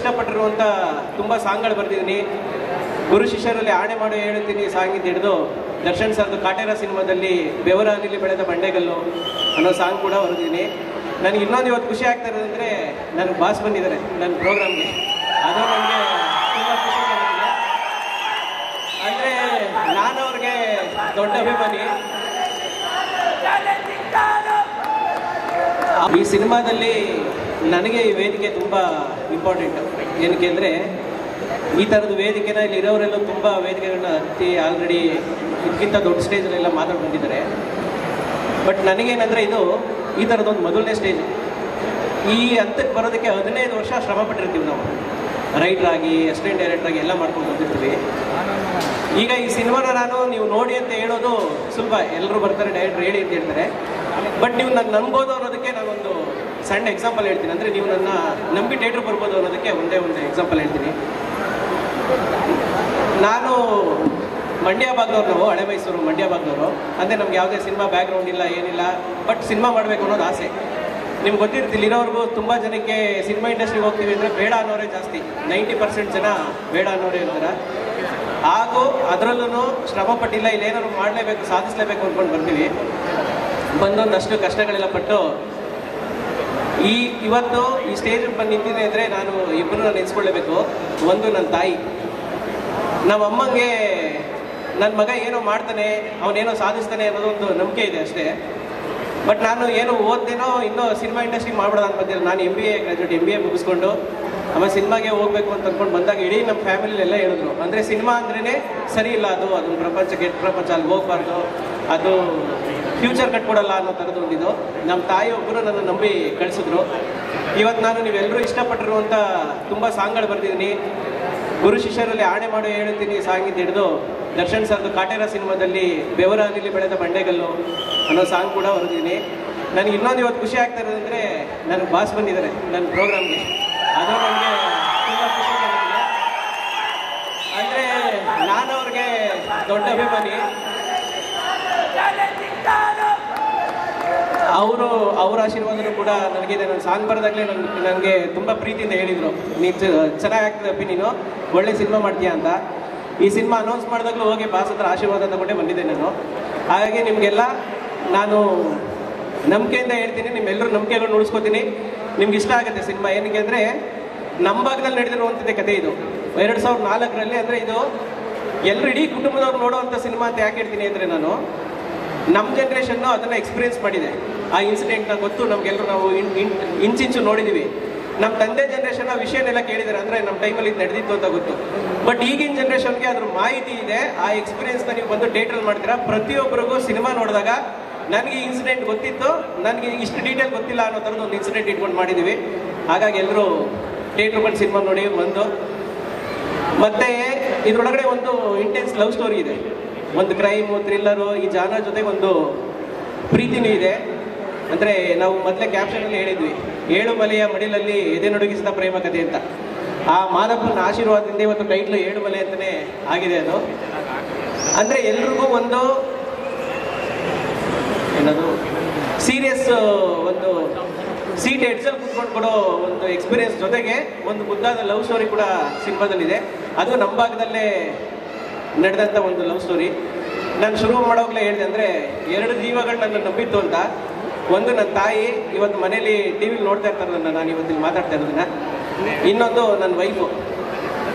ಇಷ್ಟಪಟ್ಟಿರುವಂಥ ತುಂಬ ಸಾಂಗ್ಗಳು ಬರೆದಿದ್ದೀನಿ. ಗುರು ಶಿಷ್ಯರಲ್ಲಿ ಆಣೆ ಮಾಡಿ ಹೇಳ್ತೀನಿ ಸಾಂಗಿಂದ ಹಿಡಿದು ದರ್ಶನ್ ಸರ್ದು ಕಾಟೇರ ಸಿನಿಮಾದಲ್ಲಿ ಬೆವರಲ್ಲಿ ಬೆಳೆದ ಬಂಡೆಗಲ್ಲು ಅನ್ನೋ ಸಾಂಗ್ ಕೂಡ ಬರೆದಿದ್ದೀನಿ. ನನಗೆ ಇನ್ನೊಂದು ಇವತ್ತು ಖುಷಿ ಆಗ್ತಾ ಇರೋದಂದರೆ ನನಗೆ ಬಾಸ್ ಬಂದಿದ್ದಾರೆ ನನ್ನ ಪ್ರೋಗ್ರಾಮ್ಗೆ. ಅದು ನನಗೆ ತುಂಬ ಖುಷಿ ಬಂದಿದೆ. ಅಂದರೆ ನಾನು ಅವ್ರಿಗೆ ದೊಡ್ಡ ಅಭಿಮಾನಿ. ಈ ಸಿನಿಮಾದಲ್ಲಿ ನನಗೆ ಈ ವೇದಿಕೆ ತುಂಬ ಇಂಪಾರ್ಟೆಂಟ್. ಏನಕ್ಕೆ ಅಂದರೆ ಈ ಥರದ ವೇದಿಕೆನ ಇಲ್ಲಿ ಇರೋರೆಲ್ಲ ತುಂಬ ವೇದಿಕೆಗಳನ್ನ ಹತ್ತಿ ಆಲ್ರೆಡಿ ಇದಕ್ಕಿಂತ ದೊಡ್ಡ ಸ್ಟೇಜಲ್ಲೆಲ್ಲ ಮಾತಾಡಿ ಬಂದಿದ್ದಾರೆ. ಬಟ್ ನನಗೇನಂದರೆ ಇದು ಈ ಥರದೊಂದು ಮೊದಲನೇ ಸ್ಟೇಜ್. ಈ ಹಂತಕ್ಕೆ ಬರೋದಕ್ಕೆ 15 ವರ್ಷ ಶ್ರಮ ಪಟ್ಟಿರ್ತೀವಿ ನಾವು, ರೈಟರ್ ಆಗಿ ಅಸಿಸ್ಟೆಂಟ್ ಡೈರೆಕ್ಟರ್ ಆಗಿ ಎಲ್ಲ ಮಾಡ್ಕೊಂಡು ಬಂದಿರ್ತೀವಿ. ಈಗ ಈ ಸಿನಿಮಾನ ನಾನು ನೀವು ನೋಡಿ ಅಂತ ಹೇಳೋದು ಸುಲಭ, ಎಲ್ಲರೂ ಬರ್ತಾರೆ ಡೈರೆಕ್ಟರ್ ಹೇಳಿ ಅಂತ ಹೇಳ್ತಾರೆ. ಬಟ್ ನೀವು ನನ್ನ ನಂಬೋದು ಅನ್ನೋದಕ್ಕೆ ನಾನೊಂದು ಸಣ್ಣ ಎಕ್ಸಾಂಪಲ್ ಹೇಳ್ತೀನಿ. ಅಂದರೆ ನೀವು ನನ್ನ ನಂಬಿ ಥಿಯೇಟ್ರ್ ಬರ್ಬೋದು ಅನ್ನೋದಕ್ಕೆ ಒಂದೇ ಒಂದು ಎಕ್ಸಾಂಪಲ್ ಹೇಳ್ತೀನಿ. ನಾನು ಮಂಡ್ಯ ಭಾಗದವ್ರು, ನಾವು ಹಳೆ ಮೈಸೂರು ಮಂಡ್ಯ ಭಾಗದವರು. ಅಂದರೆ ನಮ್ಗೆ ಯಾವುದೇ ಸಿನಿಮಾ ಬ್ಯಾಕ್ಗ್ರೌಂಡ್ ಇಲ್ಲ, ಏನಿಲ್ಲ. ಬಟ್ ಸಿನಿಮಾ ಮಾಡಬೇಕು ಅನ್ನೋದು ಆಸೆ. ನಿಮ್ಗೆ ಗೊತ್ತಿರ್ತಿಲ್ಲ, ಇರೋರ್ಗೂ ತುಂಬ ಜನಕ್ಕೆ ಸಿನಿಮಾ ಇಂಡಸ್ಟ್ರಿಗೆ ಹೋಗ್ತೀವಿ ಅಂದರೆ ಬೇಡ ಅನ್ನೋರೇ ಜಾಸ್ತಿ. 90% ಜನ ಬೇಡ ಅನ್ನೋರೇ ಇರ್ತಾರೆ. ಹಾಗೂ ಅದರಲ್ಲೂ ಶ್ರಮ ಪಟ್ಟಿಲ್ಲ, ಇಲ್ಲೇನಾದ್ರು ಮಾಡಲೇಬೇಕು, ಸಾಧಿಸಲೇಬೇಕು ಅಂದ್ಕೊಂಡು ಬರ್ತೀವಿ. ಬಂದೊಂದಷ್ಟು ಕಷ್ಟಗಳೆಲ್ಲ ಪಟ್ಟು ಇವತ್ತು ಈ ಸ್ಟೇಜಿಗೆ ಬಂದು ನಿಂತಿದೆ ಅಂದರೆ ನಾನು ಇಬ್ಬರನ್ನ ನೆನೆಸ್ಕೊಳ್ಳೇಬೇಕು. ಒಂದು ನನ್ನ ತಾಯಿ, ನಮ್ಮ ಅಮ್ಮಂಗೆ ನನ್ನ ಮಗ ಏನೋ ಮಾಡ್ತಾನೆ, ಅವನೇನೋ ಸಾಧಿಸ್ತಾನೆ ಅನ್ನೋದೊಂದು ನಂಬಿಕೆ ಇದೆ ಅಷ್ಟೇ. ಬಟ್ ನಾನು ಏನು ಓದ್ದೇನೋ ಇನ್ನೂ ಸಿನಿಮಾ ಇಂಡಸ್ಟ್ರಿಗೆ ಮಾಡ್ಬಿಡೋದು ಅಂತ ಬಂದಿಲ್ಲ. ನಾನು MBA ಗ್ರಾಜುಯೇಟ್, MBA ಮುಗಿಸ್ಕೊಂಡು ಆಮೇಲೆ ಸಿನಿಮಾಗೆ ಹೋಗ್ಬೇಕು ಅಂತ ಅಂದ್ಕೊಂಡು ಬಂದಾಗ ಇಡೀ ನಮ್ಮ ಫ್ಯಾಮಿಲಿಯೆಲ್ಲ ಹೇಳಿದ್ರು, ಅಂದರೆ ಸಿನಿಮಾ ಅಂದ್ರೇ ಸರಿ ಇಲ್ಲ, ಅದೊಂದು ಪ್ರಪಂಚ, ಕೆಟ್ಟ ಪ್ರಪಂಚ, ಅಲ್ಲಿ ಹೋಗ್ಬಾರ್ದು, ಅದು ಫ್ಯೂಚರ್ ಕಟ್ಕೊಡಲ್ಲ ಅನ್ನೋ ಥರದ್ದು ಒಂದಿದ್ದು. ನಮ್ಮ ತಾಯಿ ಒಬ್ಬರು ನನ್ನ ನಂಬಿ ಕಳಿಸಿದ್ರು. ಇವತ್ತು ನಾನು ನೀವೆಲ್ಲರೂ ಇಷ್ಟಪಟ್ಟಿರುವಂಥ ತುಂಬ ಸಾಂಗ್ಗಳು ಬರೆದಿದ್ದೀನಿ. ಗುರು ಶಿಷ್ಯರಲ್ಲಿ ಆಣೆ ಮಾಡಿ ಹೇಳ್ತೀನಿ ಸಾಂಗಿಂದ ಹಿಡಿದು ದರ್ಶನ್ ಸರ್ದು ಕಾಟೇರ ಸಿನಿಮಾದಲ್ಲಿ ಬೆವರಲ್ಲಿ ಬೆಳೆದ ಬಂಡೆಗಲ್ಲು ಅನ್ನೋ ಸಾಂಗ್ ಕೂಡ ಬರೆದಿದ್ದೀನಿ. ನನಗೆ ಇನ್ನೊಂದು ಇವತ್ತು ಖುಷಿ ಆಗ್ತಾ ಇರೋದಂದರೆ ನನಗೆ ಬಾಸ್ ಬಂದಿದ್ದಾರೆ ನನ್ನ ಪ್ರೋಗ್ರಾಮ್ಗೆ. ಅದು ನನಗೆ ತುಂಬ ಖುಷಿ ಬಂದಿದೆ. ಅಂದರೆ ನಾನು ಅವ್ರಿಗೆ ದೊಡ್ಡ ಅಭಿಮಾನಿ. ಅವ್ರ ಆಶೀರ್ವಾದನೂ ಕೂಡ ನನಗಿದೆ. ನಾನು ಸಾಂಗ್ ಬರೋದಾಗಲೇ ನನಗೆ ತುಂಬ ಪ್ರೀತಿಯಿಂದ ಹೇಳಿದರು, ನೀನು ಚೆನ್ನಾಗಿ ಆಗ್ತದೆ ಅಪ್ಪಿ, ನೀನು ಒಳ್ಳೆ ಸಿನಿಮಾ ಮಾಡ್ತೀಯಾ ಅಂತ. ಈ ಸಿನಿಮಾ ಅನೌನ್ಸ್ ಮಾಡಿದಾಗಲೂ ಹೋಗಿ ಬಾಸ್ ಹತ್ರ ಆಶೀರ್ವಾದ ತಗೊಂಡೇ ಬಂದಿದ್ದೆ ನಾನು. ಹಾಗಾಗಿ ನಿಮಗೆಲ್ಲ ನಾನು ನಂಬಿಕೆಯಿಂದ ಹೇಳ್ತೀನಿ, ನಿಮ್ಮೆಲ್ಲರೂ ನಂಬಿಕೆಗಳನ್ನ ಉಳಿಸ್ಕೋತೀನಿ. ನಿಮ್ಗೆ ಇಷ್ಟ ಆಗುತ್ತೆ ಸಿನಿಮಾ. ಏನಕ್ಕೆ ಅಂದರೆ ನಮ್ಮ ಭಾಗದಲ್ಲಿ ನಡೆದಿರುವಂಥದ್ದೇ ಕತೆ ಇದು. 2004ರಲ್ಲಿ, ಅಂದರೆ ಇದು ಎಲ್ಲರೂ ಇಡೀ ಕುಟುಂಬದವ್ರು ನೋಡೋವಂಥ ಸಿನಿಮಾ ಅಂತ ಯಾಕೆ ಹೇಳ್ತೀನಿ ಅಂದರೆ, ನಾನು ನಮ್ಮ ಜನ್ರೇಷನ್ನು ಅದನ್ನು ಎಕ್ಸ್ಪೀರಿಯನ್ಸ್ ಮಾಡಿದೆ. ಆ ಇನ್ಸಿಡೆಂಟ್ನ ಗೊತ್ತು ನಮಗೆಲ್ಲರೂ, ನಾವು ಇಂಚಿಂಚು ನೋಡಿದ್ದೀವಿ. ನಮ್ಮ ತಂದೆ ಜನ್ರೇಷನ್ ಆ ವಿಷಯನೆಲ್ಲ ಕೇಳಿದ್ದಾರೆ, ಅಂದರೆ ನಮ್ಮ ಟೈಮಲ್ಲಿ ಇದು ನಡೆದಿತ್ತು ಅಂತ ಗೊತ್ತು. ಬಟ್ ಈಗಿನ ಜನ್ರೇಷನ್ಗೆ ಅದ್ರ ಮಾಹಿತಿ ಇದೆ. ಆ ಎಕ್ಸ್ಪೀರಿಯನ್ಸ್ನ ನೀವು ಬಂದು ಥಿಯೇಟ್ರಲ್ಲಿ ಮಾಡ್ತೀರಾ. ಪ್ರತಿಯೊಬ್ಬರಿಗೂ ಸಿನಿಮಾ ನೋಡಿದಾಗ ನನಗೆ ಇನ್ಸಿಡೆಂಟ್ ಗೊತ್ತಿತ್ತು, ನನಗೆ ಇಷ್ಟು ಡೀಟೇಲ್ ಗೊತ್ತಿಲ್ಲ ಅನ್ನೋ ಥರದ್ದು ಒಂದು ಇನ್ಸಿಡೆಂಟ್ ಇಟ್ಕೊಂಡು ಮಾಡಿದ್ದೀವಿ. ಹಾಗಾಗಿ ಎಲ್ಲರೂ ಥಿಯೇಟ್ರ್ ಬಂದು ಸಿನಿಮಾ ನೋಡಿ ಒಂದು. ಮತ್ತು ಇದರೊಳಗಡೆ ಒಂದು ಇಂಟೆನ್ಸ್ ಲವ್ ಸ್ಟೋರಿ ಇದೆ, ಒಂದು ಕ್ರೈಮು, ಥ್ರಿಲ್ಲರು, ಈ ಜಾನರ್ ಜೊತೆಗೆ ಒಂದು ಪ್ರೀತಿನೂ ಇದೆ. ಅಂದರೆ ನಾವು ಮೊದಲೇ ಕ್ಯಾಪ್ಷನಲ್ಲಿ ಹೇಳಿದ್ವಿ, 7 ಮಲೆಯ ಮಡಿಲಲ್ಲಿ ಎದೆ ನಡುಗಿಸಿದ ಪ್ರೇಮ ಕಥೆ ಅಂತ. ಆ ಮಾದಪ್ಪನ ಆಶೀರ್ವಾದದಿಂದ ಇವತ್ತು ಟೈಟ್ಲು 7 ಮಲೆ ಅಂತಲೇ ಆಗಿದೆ. ಅದು ಅಂದರೆ ಎಲ್ರಿಗೂ ಒಂದು ಏನದು ಸೀರಿಯಸ್, ಒಂದು ಸೀಟ್ ಎಡ್ಸಲ್ಲಿ ಕೂತ್ಕೊಂಡು ಕೊಡೋ ಒಂದು ಎಕ್ಸ್ಪೀರಿಯನ್ಸ್ ಜೊತೆಗೆ ಒಂದು ಮುದ್ದಾದ ಲವ್ ಸ್ಟೋರಿ ಕೂಡ ಸಿನಿಮಾದಲ್ಲಿದೆ. ಅದು ನಮ್ಮ ಭಾಗದಲ್ಲೇ ನಡೆದಂಥ ಒಂದು ಲವ್ ಸ್ಟೋರಿ. ನಾನು ಶುರು ಮಾಡೋಗ್ಲೇ ಹೇಳಿದೆ, ಅಂದರೆ 2 ಜೀವಗಳು ನನ್ನ ನಂಬಿತ್ತು ಅಂತ. ಒಂದು ನನ್ನ ತಾಯಿ, ಇವತ್ತು ಮನೇಲಿ TV ನೋಡ್ತಾ ಇರ್ತಾರೆ ನಾನು ಇವತ್ತಿಲ್ಲಿ ಮಾತಾಡ್ತಾ ಇರೋದನ್ನ. ಇನ್ನೊಂದು ನನ್ನ ವೈಫು.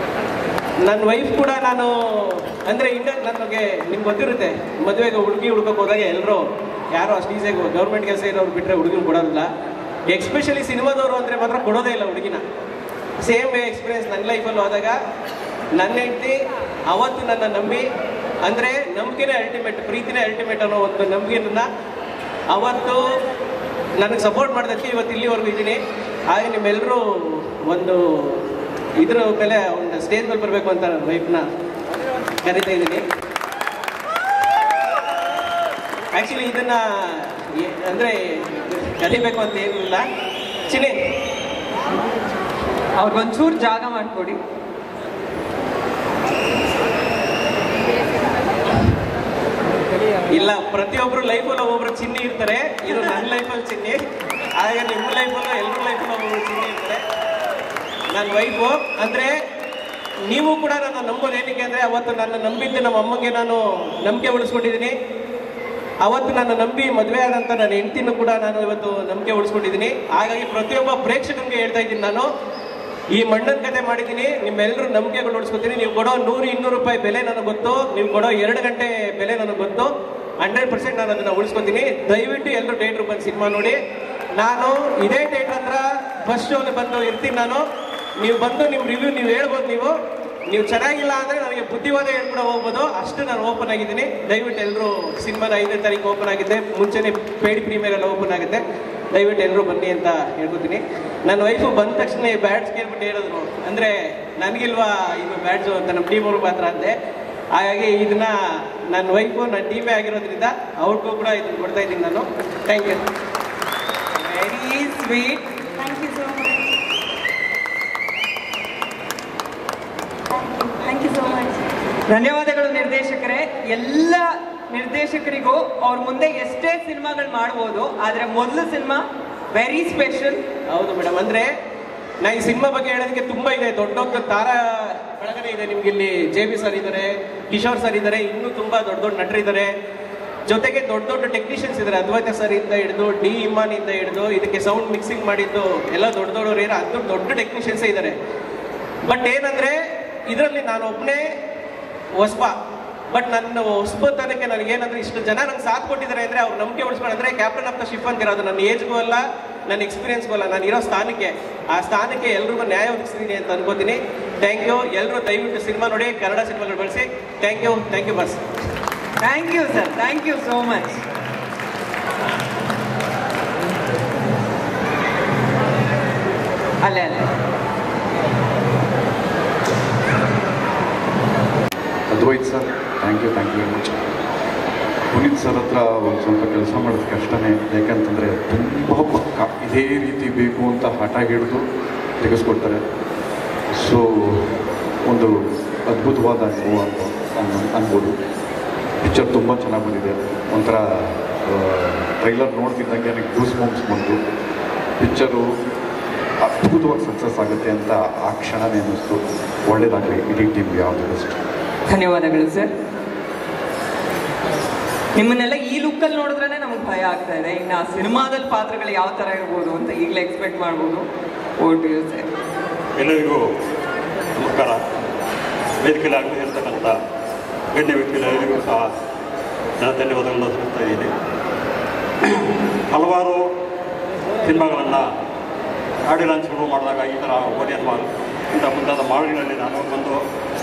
ನನ್ನ ವೈಫ್ ಕೂಡ ನಾನು ಅಂದರೆ ನನಗೆ ನಿಮ್ಗೆ ಗೊತ್ತಿರುತ್ತೆ, ಮದುವೆಗೆ ಹುಡುಗಿ ಹುಡ್ಕೋಕೆ ಹೋದಾಗ ಎಲ್ಲರೂ ಯಾರೋ ಅಷ್ಟು ಈಸಿಯಾಗಿ ಗೌರ್ಮೆಂಟ್ ಕೆಲಸ ಇರೋರು ಬಿಟ್ಟರೆ ಹುಡುಗಿನ ಕೊಡೋದಿಲ್ಲ. ಎಸ್ಪೆಷಲಿ ಸಿನಿಮಾದವರು ಅಂದರೆ ಮಾತ್ರ ಕೊಡೋದೇ ಇಲ್ಲ ಹುಡುಗಿನ. ಸೇಮ್ ಎಕ್ಸ್ಪೀರಿಯನ್ಸ್ ನನ್ನ ಲೈಫಲ್ಲಿ ಹೋದಾಗ ನನ್ನ ಹೆಂಡತಿ ಅವತ್ತು ನನ್ನ ನಂಬಿ, ಅಂದರೆ ನಂಬಿಕೆನೇ ಅಲ್ಟಿಮೇಟ್, ಪ್ರೀತಿನೇ ಅಲ್ಟಿಮೇಟ್ ಅನ್ನೋ ಒಂದು ನಂಬಿಕೆನ ಅವತ್ತು ನನಗೆ ಸಪೋರ್ಟ್ ಮಾಡೋದಕ್ಕೆ ಇವತ್ತು ಇಲ್ಲಿವರೆಗೂ ಇದ್ದೀನಿ. ಹಾಗೆ ನಿಮ್ಮೆಲ್ಲರೂ ಒಂದು ಇದ್ರ ಮೇಲೆ ಒಂದು ಸ್ಟೇಜ್ ಮೇಲೆ ಬರಬೇಕು ಅಂತ ನನ್ನ ವೈಫ್ನ ಕರೀತಾ ಇದ್ದೀನಿ. ಆ್ಯಕ್ಚುಲಿ ಇದನ್ನು ಅಂದರೆ ಕಲಿಬೇಕು ಅಂತ ಏನಿಲ್ಲ. ಚಿನಿ ಅವ್ರಿಗೊಂಚೂರು ಜಾಗ ಮಾಡಿಕೊಡಿ. ಇಲ್ಲ, ಪ್ರತಿಯೊಬ್ಬರು ಲೈಫಲ್ಲಿ ಒಬ್ಬೊಬ್ರು ಚಿನ್ನಿ ಇರ್ತಾರೆ. ಇದು ನನ್ನ ಲೈಫಲ್ಲಿ ಚಿನ್ನಿ, ಹಾಗೆ ನಿಮ್ಮ ಲೈಫಲ್ಲೂ ಎಲ್ಲರ ಲೈಫಲ್ಲೂ ಒಬ್ಬೊಬ್ರು ಚಿನ್ನಿ ಇರ್ತಾರೆ. ನನ್ನ ವೈಫು. ಅಂದರೆ ನೀವು ಕೂಡ ನನ್ನ ನಂಬೋದು ಏನಕ್ಕೆ ಅಂದರೆ ಅವತ್ತು ನನ್ನ ನಂಬಿದ್ದು ನಮ್ಮ ಅಮ್ಮಗೆ ನಾನು ನಂಬಿಕೆ ಉಳಿಸ್ಕೊಂಡಿದ್ದೀನಿ. ಅವತ್ತು ನನ್ನ ನಂಬಿ ಮದುವೆ ಆದಂಥ ನನ್ನ ಹೆಂಡತಿನೂ ಕೂಡ ನಾನು ಇವತ್ತು ನಂಬಿಕೆ ಉಳಿಸ್ಕೊಂಡಿದ್ದೀನಿ. ಹಾಗಾಗಿ ಪ್ರತಿಯೊಬ್ಬ ಪ್ರೇಕ್ಷಕನಿಗೆ ಹೇಳ್ತಾ ಇದ್ದೀನಿ, ನಾನು ಈ ಮಣ್ಣನ ಕತೆ ಮಾಡಿದ್ದೀನಿ, ನಿಮ್ಮೆಲ್ಲರೂ ನಂಬಿಕೆಗಳು ಉಳಿಸ್ಕೊತೀನಿ. ನೀವು ಕೊಡೋ 100-200 ರೂಪಾಯಿ ಬೆಲೆ ನನಗೆ ಗೊತ್ತು, ನೀವು ಕೊಡೋ 2 ಗಂಟೆ ಬೆಲೆ ನನಗೆ ಗೊತ್ತು. 100% ನಾನು ಅದನ್ನು ಉಳಿಸ್ಕೊತೀನಿ. ದಯವಿಟ್ಟು ಎಲ್ಲರೂ ಥಿಯೇಟ್ರ್ ಬಂದು ಸಿನಿಮಾ ನೋಡಿ. ನಾನು ಇದೇ ಥಿಯೇಟ್ರ್ ಹತ್ರ ಫಸ್ಟ್ ಶೋಗೆ ಬಂದು ಇರ್ತೀನಿ. ನೀವು ಬಂದು ನಿಮ್ಮ ರಿವ್ಯೂ ನೀವು ಹೇಳ್ಬೋದು. ನೀವು ಚೆನ್ನಾಗಿಲ್ಲ ಅಂದರೆ ನನಗೆ ಬುದ್ಧಿವಾದ ಹೇಳ್ಬಿಡ ಹೋಗ್ಬೋದು. ಅಷ್ಟು ನಾನು ಓಪನ್ ಆಗಿದ್ದೀನಿ. ದಯವಿಟ್ಟು ಎಲ್ಲರೂ ಸಿನಿಮಾನ 5ನೇ ತಾರೀಕು ಓಪನ್ ಆಗಿದೆ, ಮುಂಚೆನೇ ಪೇಯ್ಡ್ ಪ್ರೀಮಿಯರ್ ಎಲ್ಲ ಓಪನ್ ಆಗುತ್ತೆ. ದಯವಿಟ್ಟು ಎಲ್ಲರೂ ಬನ್ನಿ ಅಂತ ಹೇಳ್ಕೊತೀನಿ. ನನ್ನ ವೈಫು ಬಂದ ತಕ್ಷಣ ಬ್ಯಾಡ್ಸ್ ಕೇಳ್ಬಿಟ್ಟು ಹೇಳಿದ್ರು, ಅಂದರೆ ನನಗಿಲ್ವಾ ಇದು ಬ್ಯಾಡ್ಸು ಅಂತ ನಮ್ಮ ಟೀಮ್ ಅವ್ರಿಗೆ ಮಾತ್ರ ಅಂದೆ. ಹಾಗಾಗಿ ಇದನ್ನ ನನ್ನ ವೈಫು ನನ್ನ ಟೀಮೇ ಆಗಿರೋದ್ರಿಂದ ಅವ್ರಿಗೂ ಕೂಡ ಇದನ್ನು ಕೊಡ್ತಾ ಇದ್ದೀನಿ ನಾನು. Thank you. Very sweet. Thank you so much. Thank you so much. ಧನ್ಯವಾದಗಳು ನಿರ್ದೇಶಕರೇ. ಎಲ್ಲ ನಿರ್ದೇಶಕರಿಗೂ ಅವ್ರ ಮುಂದೆ ಎಷ್ಟೇ ಸಿನಿಮಾಗಳು ಮಾಡ್ಬೋದು, ಆದರೆ ಮೊದಲು ಸಿನಿಮಾ ವೆರಿ ಸ್ಪೆಷಲ್. ಹೌದು ಮೇಡಮ್. ಅಂದರೆ ನಾ ಈ ಸಿನಿಮಾ ಬಗ್ಗೆ ಹೇಳೋದಕ್ಕೆ ತುಂಬ ಇದೆ. ದೊಡ್ಡ ತಾರಾ ಒಳಗಡೆ ಇದೆ. ನಿಮ್ಗೆ ಇಲ್ಲಿ JB ಸರ್ ಇದ್ದಾರೆ, ಕಿಶೋರ್ ಸರ್ ಇದ್ದಾರೆ, ಇನ್ನೂ ತುಂಬ ದೊಡ್ಡ ನಟರಿದ್ದಾರೆ. ಜೊತೆಗೆ ದೊಡ್ಡ ಟೆಕ್ನಿಷಿಯನ್ಸ್ ಇದ್ದಾರೆ. ಅದ್ವೈತ ಸರ್ ಇಂದ ಹಿಡಿದು ಡಿ ಇಮಾನಿಂದ ಹಿಡಿದು ಇದಕ್ಕೆ ಸೌಂಡ್ ಮಿಕ್ಸಿಂಗ್ ಮಾಡಿದ್ದು ಎಲ್ಲ ದೊಡ್ಡವರು ಏನೋ ಅದು ದೊಡ್ಡ ಟೆಕ್ನಿಷಿಯನ್ಸೇ ಇದ್ದಾರೆ. ಬಟ್ ಏನಂದರೆ ಇದರಲ್ಲಿ ನಾನು ಒಬ್ಬನೇ ಹೊಸಬ. ಬಟ್ ನನ್ನ ಹೊಸಬತನಕ್ಕೆ ನನಗೇನಂದ್ರೆ ಇಷ್ಟು ಜನ ನಂಗೆ ಸಾಥ್ ಕೊಟ್ಟಿದ್ದಾರೆ ಅಂದರೆ ಅವ್ರು ನಂಬಿಕೆ ಉಳಿಸ್ಕೊಂಡ್ರೆ ಕ್ಯಾಪ್ಟನ್ ಆಫ್ ದ ಶಿಪ್ ಅಂತಿರೋದು. ನನ್ನ ಏಜ್ಗೂ ಅಲ್ಲ, ನನ್ನ ಎಕ್ಸ್ಪೀರಿಯನ್ಸ್ಗೂ ಅಲ್ಲ, ನಾನು ಇರೋ ಸ್ಥಾನಕ್ಕೆ, ಆ ಸ್ಥಾನಕ್ಕೆ ಎಲ್ರಿಗೂ ನ್ಯಾಯ ಒದಗಿಸ್ತೀನಿ ಅಂತ ಅನ್ಕೋತೀನಿ. Thank you. ಎಲ್ಲರೂ ದಯವಿಟ್ಟು ಸಿನಿಮಾ ನೋಡಿ, ಕನ್ನಡ ಸಿನಿಮಾಗಳು ಬಳಸಿ. ಥ್ಯಾಂಕ್ ಯು ಬಸ್. Thank you sir, thank you so much. ಅಲ್ಲೇ Advaith sir, thank you very much. Puneeth sir ಹತ್ರ ಒಂದು ಸ್ವಲ್ಪ ಕೆಲಸ ಮಾಡೋದು ಕಷ್ಟನೇ. ಯಾಕಂತಂದರೆ ತುಂಬ ಪಕ್ಕ ಇದೇ ರೀತಿ ಬೇಕು ಅಂತ ಹಠ ಹಿಡಿದು ತೆಗೆಸ್ಕೊಡ್ತಾರೆ. ಸೊ ಒಂದು ಅದ್ಭುತವಾದ ಅನುಭವ ಅಂತ ಅನ್ಬೋದು. ಪಿಕ್ಚರ್ ತುಂಬ ಚೆನ್ನಾಗಿ ಬಂದಿದೆ. ಒಂಥರ ಟ್ರೈಲರ್ ನೋಡ್ತಿದ್ದಂಗೆ ನನಗೆ ಗೂಸ್ ಬಂಪ್ಸ್ ಬಂತು. ಪಿಕ್ಚರು ಅದ್ಭುತವಾಗಿ ಸಕ್ಸಸ್ ಆಗುತ್ತೆ ಅಂತ ಆ ಕ್ಷಣನೇ ಅನ್ನಿಸ್ತು. ಒಳ್ಳೆಯದಾಗಲಿ ಇಡೀ ಟೀಮ್ಗೆ. ಯಾವುದು ಬೆಸ್ಟ್. ಧನ್ಯವಾದಗಳು ಸರ್. ನಿಮ್ಮನ್ನೆಲ್ಲ ಈ ಲುಕ್ಕಲ್ಲಿ ನೋಡಿದ್ರೆ ನಮಗೆ ಭಯ ಆಗ್ತಾ ಇದೆ. ಇನ್ನು ಆ ಸಿನಿಮಾದಲ್ಲಿ ಪಾತ್ರಗಳು ಯಾವ ಥರ ಇರ್ಬೋದು ಅಂತ ಈಗಲೇ ಎಕ್ಸ್ಪೆಕ್ಟ್ ಮಾಡ್ಬೋದು. ಓಟ್ ಯು ಸರ್. ಎಲ್ಲರಿಗೂ ನಮಸ್ಕಾರ. ವೇದಿಕೆಯಲ್ಲಿ ಆಗಮಿಸಿರ್ತಕ್ಕಂಥ ಗಣ್ಯ ವ್ಯಕ್ತಿಗಳೆಲ್ಲರಿಗೂ ಸಹ ನನ್ನ ಧನ್ಯವಾದಗಳನ್ನು ಸಲ್ಲಿಸ್ತಾ ಇದ್ದೀನಿ. ಹಲವಾರು ಸಿನಿಮಾಗಳನ್ನು ಆಡಿಯೋ ಲಾಂಚ್ಗಳು ಮಾಡಿದಾಗ ಈ ಥರ ಓಡಿಯನ್ ಮಾಲ್ ಇಂಥ ಮುಂತಾದ ಮಾಲ್ಗಳಲ್ಲಿ ನಾನು ಒಂದು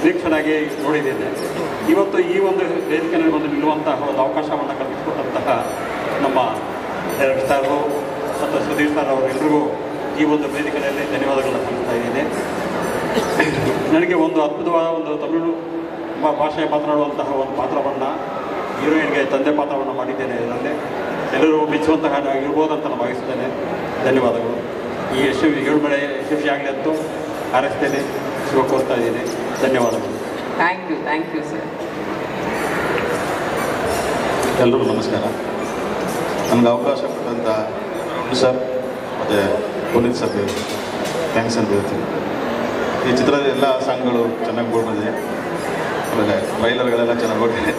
ನಿರೀಕ್ಷನಾಗಿ ನೋಡಿದ್ದೇನೆ. ಇವತ್ತು ಈ ಒಂದು ವೇದಿಕೆಯಲ್ಲಿ ಬಂದು ನಿಲ್ಲುವಂತಹ ಒಂದು ಅವಕಾಶವನ್ನು ಕಲ್ಪಿಸಿಕೊಟ್ಟಂತಹ ನಮ್ಮ ಡೈರೆಕ್ಟರ್ ಸಾರು ಮತ್ತು ಸುಧೀರ್ ಸರ್ ಅವರೆಲ್ಲರಿಗೂ ಈ ಒಂದು ವೇದಿಕೆಯಲ್ಲಿ ಧನ್ಯವಾದಗಳನ್ನು ಸಲ್ಲಿಸ್ತಾ ಇದ್ದೇನೆ. ನನಗೆ ಒಂದು ಅದ್ಭುತವಾದ ಒಂದು ತಮಿಳು ಭಾಷೆ ಮಾತನಾಡುವಂತಹ ಒಂದು ಪಾತ್ರವನ್ನು, ಹೀರೋಯಿನ್ಗೆ ತಂದೆ ಪಾತ್ರವನ್ನು ಮಾಡಿದ್ದೇನೆ. ಇದರಲ್ಲಿ ಎಲ್ಲರೂ ಮೆಚ್ಚುವಂತಹ ಇರ್ಬೋದಂತ ನಾನು ಭಾವಿಸ್ತೇನೆ. ಧನ್ಯವಾದಗಳು. ಈ ಏಳು ಮಳೆ ಯಶಸ್ವಿಯಾಗಲಿ ಅಂತೂ ಹಾರೈಸ್ತೇನೆ, ಶುಭ ಕೋರ್ತಾ ಇದ್ದೀನಿ. ಧನ್ಯವಾದಗಳು. Thank you sir. ಎಲ್ಲರಿಗೂ ನಮಸ್ಕಾರ. ನಮ್ಗೆ ಅವಕಾಶ ಕೊಟ್ಟಂಥ ಸರ್ ಮತ್ತು ಪುನೀತ್ ಸರ್ಗೆ ಥ್ಯಾಂಕ್ಸ್ ಅಂತ ಹೇಳ್ತೀನಿ. ಈ ಚಿತ್ರದ ಎಲ್ಲ ಸಾಂಗ್ಗಳು ಚೆನ್ನಾಗಿ ಬಂದಿದೆ. ಆಮೇಲೆ ಟ್ರೈಲರ್ಗಳೆಲ್ಲ ಚೆನ್ನಾಗಿ ಹೋಗಿದೆ.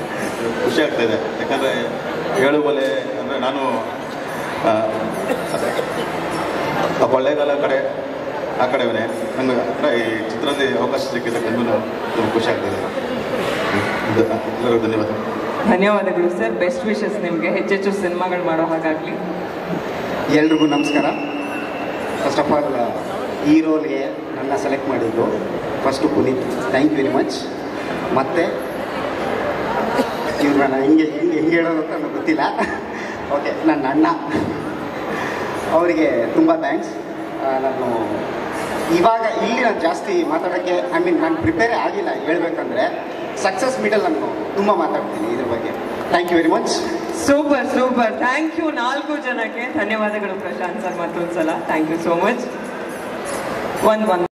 ಖುಷಿ ಆಗ್ತಾಯಿದೆ. ಯಾಕಂದರೆ 7 ಮಲೆ ಅಂದರೆ ನಾನು ಆ ಕೊಳ್ಳೇಗಾಲ ಆ ಕಡೆವೇ ನಂಗೆ ಅಂದರೆ ಈ ಚಿತ್ರದಲ್ಲಿ ಅವಕಾಶ ಸಿಕ್ಕಿದ್ದಕ್ಕೂ ತುಂಬ ಖುಷಿ ಆಗ್ತದೆ. ಎಲ್ಲರಿಗೂ ಧನ್ಯವಾದಗಳು ಸರ್. ಬೆಸ್ಟ್ ವಿಶಸ್ ನಿಮಗೆ. ಹೆಚ್ಚೆಚ್ಚು ಸಿನಿಮಾಗಳು ಮಾಡೋ ಹಾಗಾಗಲಿ. ಎಲ್ರಿಗೂ ನಮಸ್ಕಾರ. ಫಸ್ಟ್ ಆಫ್ ಆಲ್ ಈ ರೋಲ್ಗೆ ನನ್ನ ಸೆಲೆಕ್ಟ್ ಮಾಡಿದ್ದು first Puneeth, thank you very much. ಮತ್ತು ಇವ್ರು ನಾನು ಹಿಂಗೆ ಹೇಳೋದು ಅಂತ ನನಗೆ ಗೊತ್ತಿಲ್ಲ. ಓಕೆ, ನನ್ನ ಅಣ್ಣ ಅವರಿಗೆ ತುಂಬ ಥ್ಯಾಂಕ್ಸ್. ನಾನು ಇವಾಗ ಇಲ್ಲಿ ನಾನು ಜಾಸ್ತಿ ಮಾತಾಡೋಕ್ಕೆ ನಾನು ಪ್ರಿಪೇರೇ ಆಗಿಲ್ಲ. ಹೇಳ್ಬೇಕಂದ್ರೆ ಸಕ್ಸಸ್ ಮೀಟಲ್ಲಿ ನಾನು ತುಂಬ ಮಾತಾಡ್ತೀನಿ ಇದ್ರ ಬಗ್ಗೆ. Thank you very much. Super. Thank you 4 ಜನಕ್ಕೆ. ಧನ್ಯವಾದಗಳು ಪ್ರಶಾಂತ್ ಸರ್. ಮತ್ತೊಂದು ಸಲ ಥ್ಯಾಂಕ್ ಯು ಸೋ ಮಚ್.